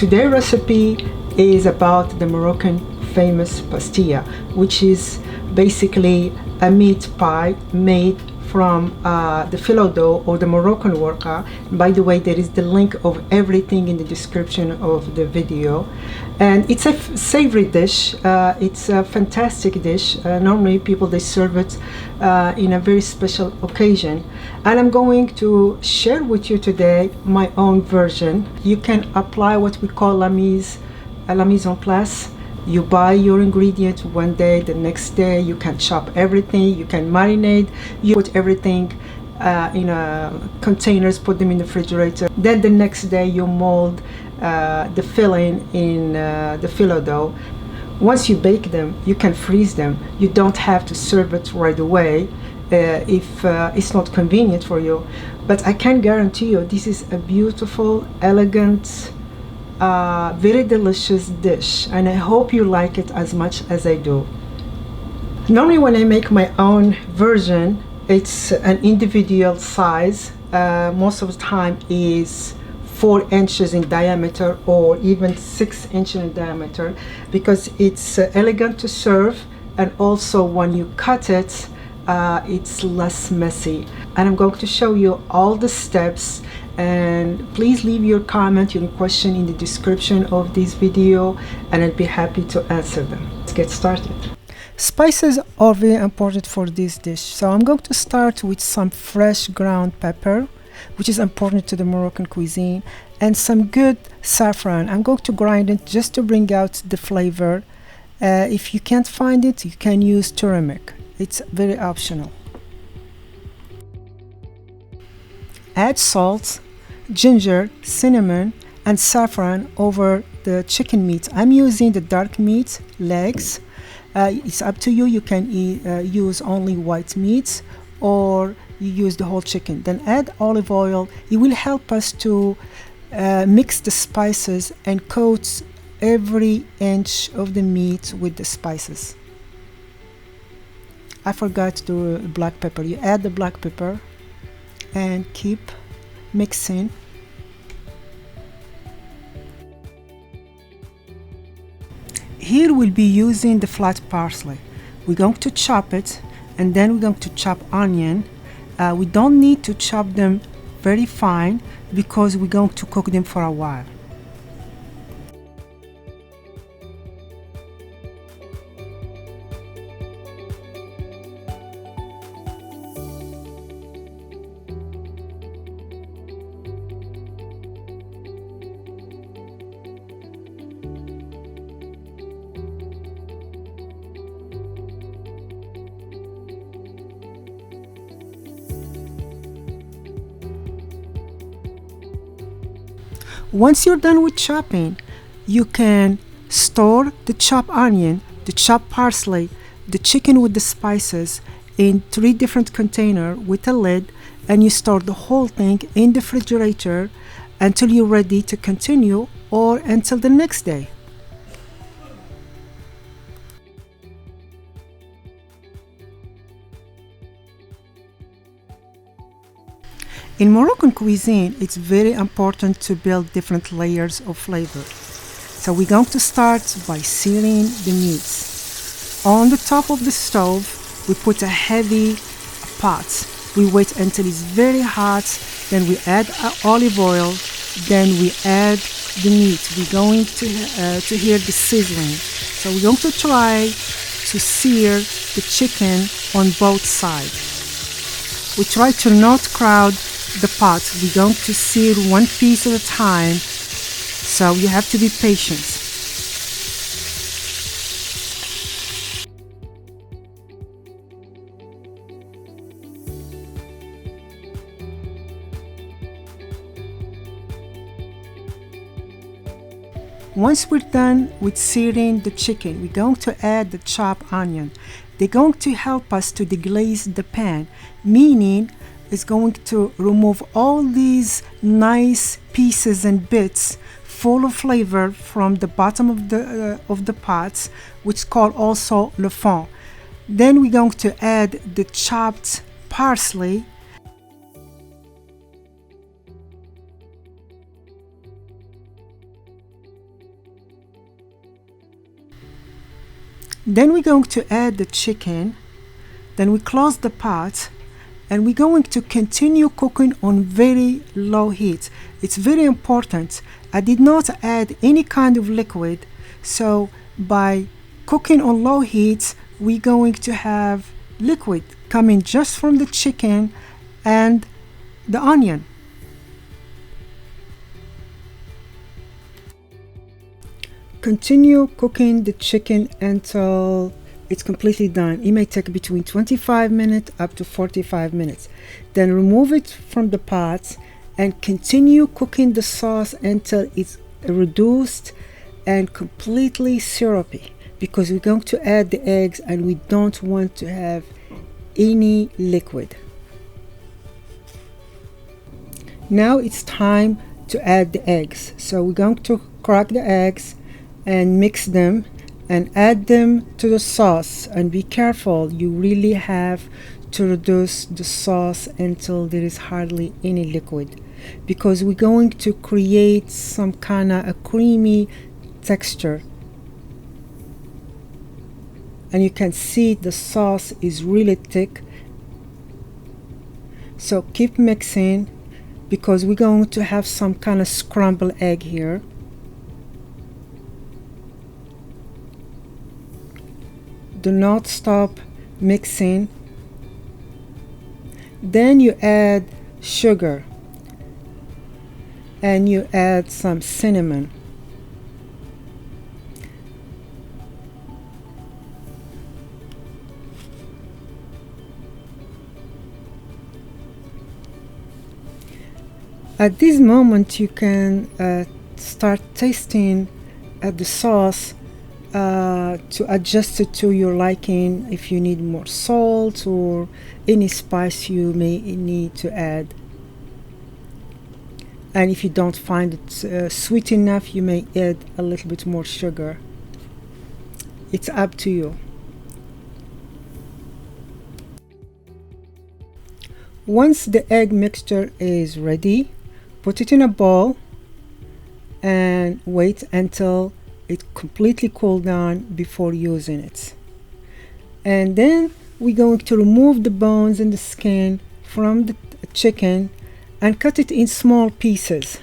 today's recipe is about the Moroccan famous pastilla, which is basically a meat pie made from the phyllo dough or the Moroccan worker. By the way, there is the link of everything in the description of the video. And it's a savory dish. It's a fantastic dish. Normally people, they serve it in a very special occasion. And I'm going to share with you today my own version. You can apply what we call la mise en place. You buy your ingredients one day, the next day you can chop everything, you can marinate, you put everything in containers, put them in the refrigerator. Then the next day you mold the filling in the phyllo dough. Once you bake them, you can freeze them. You don't have to serve it right away if it's not convenient for you. But I can guarantee you this is a beautiful, elegant, very delicious dish, and I hope you like it as much as I do. Normally when I make my own version, it's an individual size. Most of the time is 4 inches in diameter or even 6 inches in diameter, because it's elegant to serve, and also when you cut it, it's less messy. And I'm going to show you all the steps, and please leave your comment, your question in the description of this video, and I'll be happy to answer them. Let's get started. Spices are very important for this dish, so I'm going to start with some fresh ground pepper, which is important to the Moroccan cuisine, and some good saffron. I'm going to grind it just to bring out the flavor. If you can't find it, you can use turmeric. It's very optional. Add salt, ginger, cinnamon, and saffron over the chicken meat. I'm using the dark meat, legs. It's up to you. You can use only white meat, or you use the whole chicken. Then add olive oil. It will help us to mix the spices and coat every inch of the meat with the spices. I forgot to do black pepper. You add the black pepper and keep mixing. Here we'll be using the flat parsley. We're going to chop it, and then we're going to chop onion. We don't need to chop them very fine because we're going to cook them for a while. Once you're done with chopping, you can store the chopped onion, the chopped parsley, the chicken with the spices in 3 different containers with a lid, and you store the whole thing in the refrigerator until you're ready to continue, or until the next day. In Moroccan cuisine, it's very important to build different layers of flavor. So we're going to start by searing the meats. On the top of the stove, we put a heavy pot. We wait until it's very hot, then we add olive oil, then we add the meat. We're going to hear the sizzling. So we're going to try to sear the chicken on both sides. We try to not crowd the pot. We're going to sear one piece at a time, so you have to be patient. Once we're done with searing the chicken, we're going to add the chopped onion. They're going to help us to deglaze the pan, meaning it's going to remove all these nice pieces and bits full of flavor from the bottom of the pots, which is called also le fond. Then we're going to add the chopped parsley. Then we're going to add the chicken. Then we close the pot, and we're going to continue cooking on very low heat. It's very important. I did not add any kind of liquid, so by cooking on low heat, we're going to have liquid coming just from the chicken and the onion. Continue cooking the chicken until it's completely done. It may take between 25 minutes up to 45 minutes. Then remove it from the pot and continue cooking the sauce until it's reduced and completely syrupy, because we're going to add the eggs and we don't want to have any liquid. Now it's time to add the eggs. So we're going to crack the eggs and mix them and add them to the sauce, and be careful, you really have to reduce the sauce until there is hardly any liquid, because we're going to create some kind of a creamy texture. And you can see the sauce is really thick, so keep mixing, because we're going to have some kind of scrambled egg here. Do not stop mixing. Then you add sugar and you add some cinnamon. At this moment you can start tasting the sauce to adjust it to your liking, if you need more salt or any spice you may need to add. And if you don't find it sweet enough, you may add a little bit more sugar. It's up to you. Once the egg mixture is ready, put it in a bowl and wait until it completely cool down before using it. And then we're going to remove the bones and the skin from the chicken and cut it in small pieces.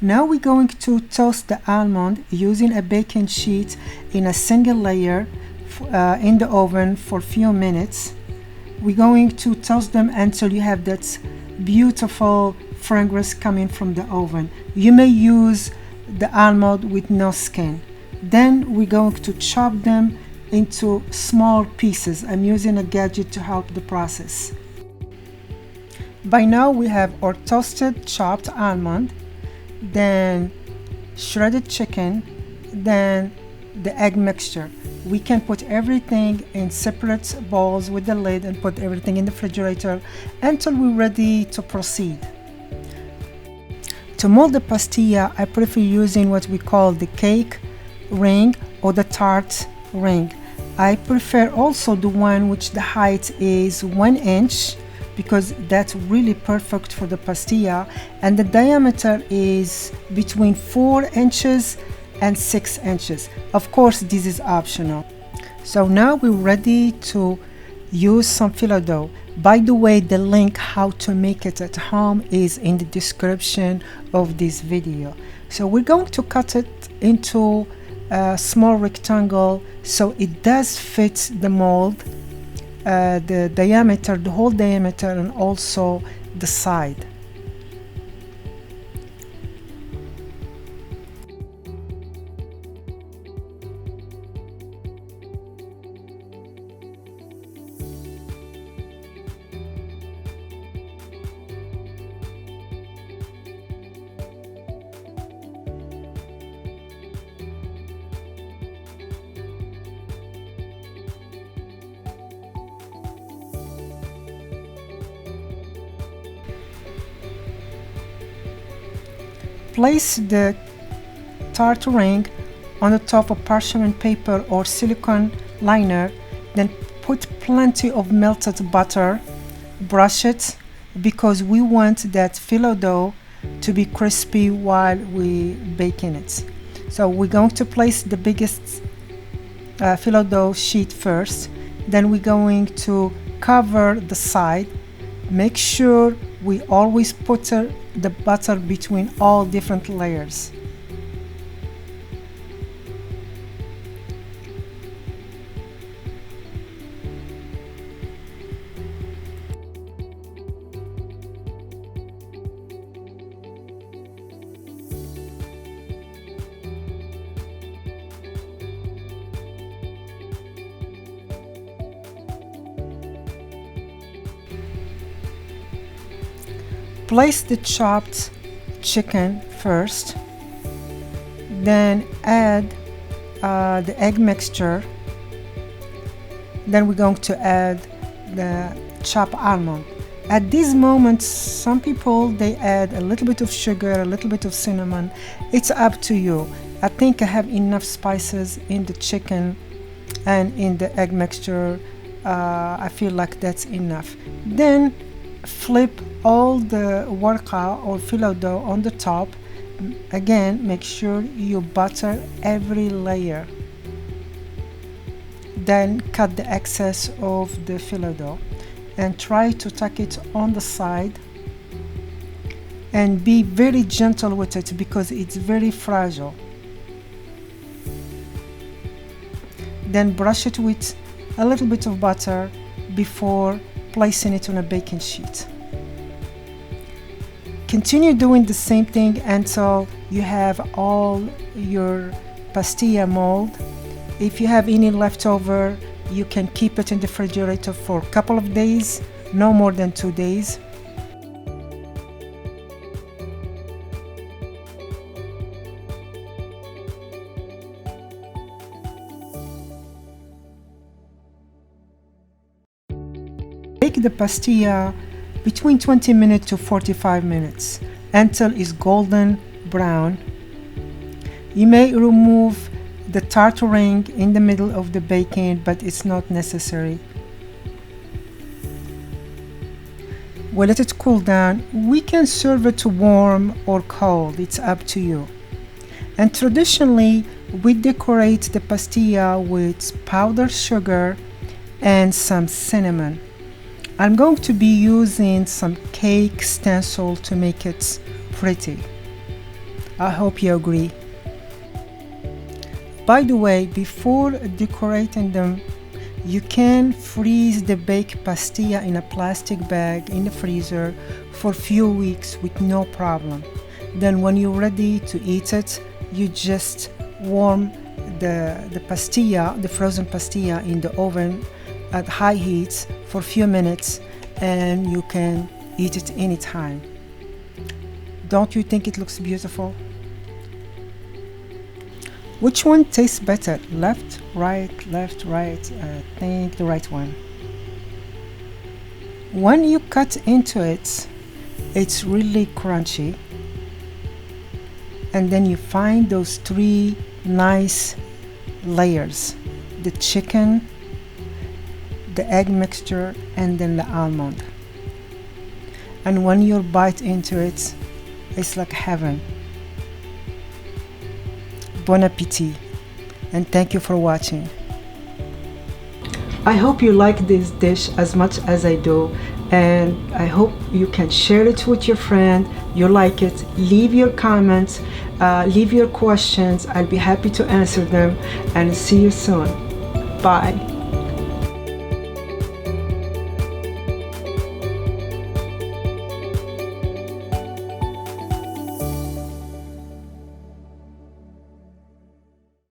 Now we're going to toast the almond using a baking sheet in a single layer in the oven for a few minutes. We're going to toast them until you have that beautiful fragrance coming from the oven. You may use the almond with no skin. Then we're going to chop them into small pieces. I'm using a gadget to help the process. By now we have our toasted chopped almond, then shredded chicken, then the egg mixture. We can put everything in separate bowls with the lid and put everything in the refrigerator until we're ready to proceed. To mold the pastilla, I prefer using what we call the cake ring or the tart ring. I prefer also the one which the height is 1 inch, because that's really perfect for the pastilla, and the diameter is between 4 inches and 6 inches. Of course, this is optional. So now we're ready to use some phyllo dough. By the way, the link how to make it at home is in the description of this video. So we're going to cut it into a small rectangle so it does fit the mold, the diameter, the whole diameter, and also the side. Place the tart ring on the top of parchment paper or silicone liner, then put plenty of melted butter, brush it because we want that phyllo dough to be crispy while we baking it. So we're going to place the biggest phyllo dough sheet first, then we're going to cover the side. Make sure we always put the butter between all different layers. Place the chopped chicken first, then add the egg mixture, then we're going to add the chopped almond. At this moment, some people they add a little bit of sugar, a little bit of cinnamon. It's up to you. I think I have enough spices in the chicken and in the egg mixture. I feel like that's enough. Then flip all the warqa or phyllo dough on the top. Again, make sure you butter every layer. Then cut the excess of the phyllo dough and try to tuck it on the side, and be very gentle with it because it's very fragile. Then brush it with a little bit of butter before placing it on a baking sheet. Continue doing the same thing until you have all your pastilla mold. If you have any leftover, you can keep it in the refrigerator for a couple of days, no more than 2 days. Bake the pastilla between 20 minutes to 45 minutes until it's golden brown. You may remove the tart ring in the middle of the baking, but it's not necessary. We'll let it cool down. We can serve it warm or cold, it's up to you. And traditionally, we decorate the pastilla with powdered sugar and some cinnamon. I'm going to be using some cake stencil to make it pretty. I hope you agree. By the way, before decorating them, you can freeze the baked pastilla in a plastic bag in the freezer for a few weeks with no problem. Then when you're ready to eat it, you just warm the pastilla, the frozen pastilla, in the oven at high heat for a few minutes, and you can eat it anytime. Don't you think it looks beautiful? Which one tastes better? Left, right, left, right? I think the right one. When you cut into it, it's really crunchy. And then you find those 3 nice layers: the chicken, the egg mixture, and then the almond. And when you bite into it, it's like heaven. Bon appetit, and thank you for watching. I hope you like this dish as much as I do, and I hope you can share it with your friend. You like it, leave your comments, leave your questions. I'll be happy to answer them, and see you soon. Bye.